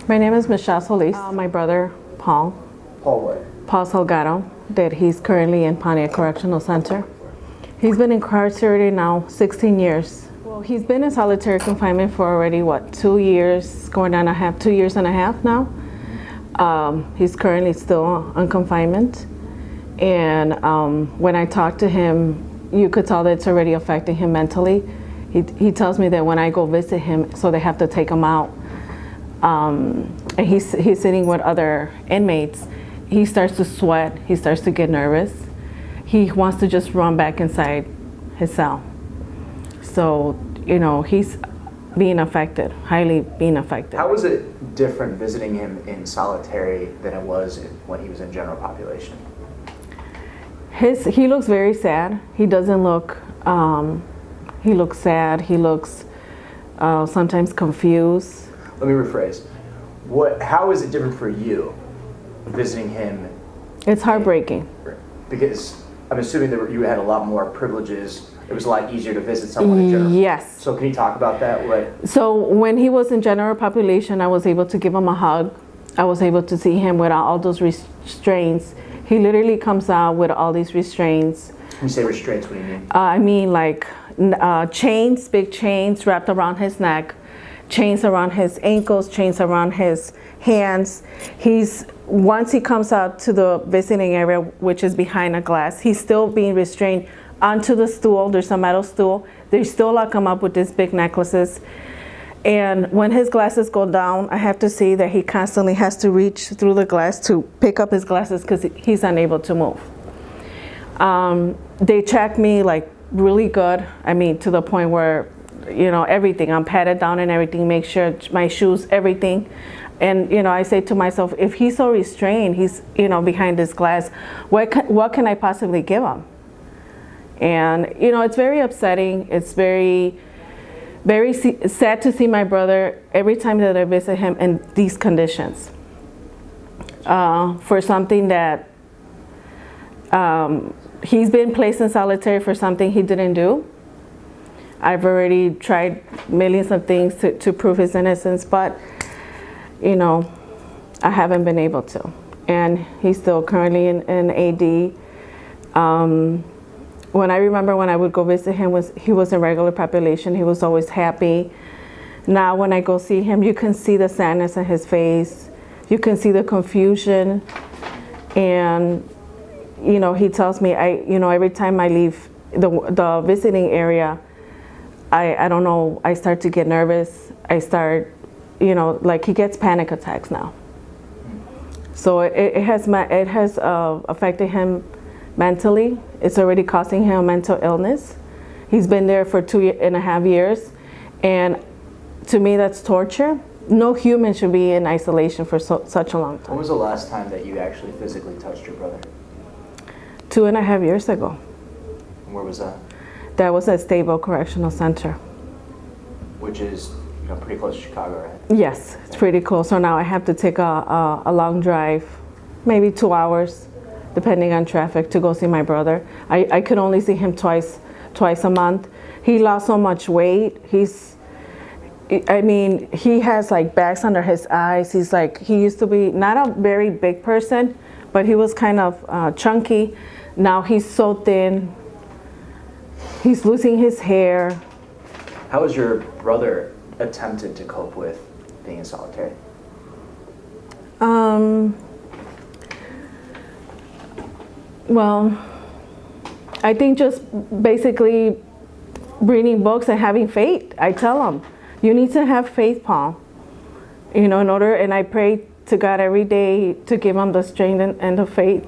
My name is Michelle Solis. My brother, Paul What? Salgado, that he's currently in Pontiac Correctional Center. He's been incarcerated now 16 years. Well, he's been in solitary confinement for already, 2 years, going on 2 years and a half now. He's currently still on confinement. And when I talk to him, you could tell that it's already affecting him mentally. He tells me that when I go visit him, so they have to take him out, and he's sitting with other inmates, he starts to sweat, he starts to get nervous. He wants to just run back inside his cell. So, he's being affected, highly being affected. How was it different visiting him in solitary than it was when he was in general population? He looks very sad. He doesn't look, he looks sad, he looks sometimes confused. Let me rephrase. How is it different for you visiting him? It's heartbreaking. Because I'm assuming that you had a lot more privileges. It was a lot easier to visit someone in general. Yes. So can you talk about that? So when he was in general population, I was able to give him a hug. I was able to see him without all those restraints. He literally comes out with all these restraints. When you say restraints, what do you mean? I mean like chains, big chains wrapped around his neck, chains around his ankles, chains around his hands. Once he comes out to the visiting area, which is behind a glass, he's still being restrained onto the stool. There's a metal stool. They still lock him up with these big necklaces. And when his glasses go down, I have to see that he constantly has to reach through the glass to pick up his glasses because he's unable to move. They check me like really good. I mean, to the point where, everything, I'm patted down and everything, make sure my shoes, everything. And, I say to myself, if he's so restrained, he's, behind this glass, what can I possibly give him? And, it's very upsetting. It's very, very sad to see my brother every time that I visit him in these conditions. For something that he's been placed in solitary for something he didn't do. I've already tried millions of things to prove his innocence, but, I haven't been able to. And he's still currently in AD. When I remember when I would go visit him, he was in regular population. He was always happy. Now when I go see him, you can see the sadness in his face. You can see the confusion. And, he tells me, every time I leave the visiting area, I don't know, I start to get nervous. I start, like he gets panic attacks now. So it has affected him mentally. It's already causing him mental illness. He's been there for 2.5 years. And to me, that's torture. No human should be in isolation for such a long time. When was the last time that you actually physically touched your brother? 2.5 years ago. And where was that? That was at Stable Correctional Center. Which is, pretty close to Chicago, right? Yes, it's pretty close. So now I have to take a long drive, maybe 2 hours, depending on traffic, to go see my brother. I could only see him twice a month. He lost so much weight. He has like bags under his eyes. He used to be not a very big person, but he was kind of chunky. Now he's so thin. He's losing his hair. How has your brother attempted to cope with being in solitary? Well, I think just basically reading books and having faith. I tell him, you need to have faith, Paul. And I pray to God every day to give him the strength and the faith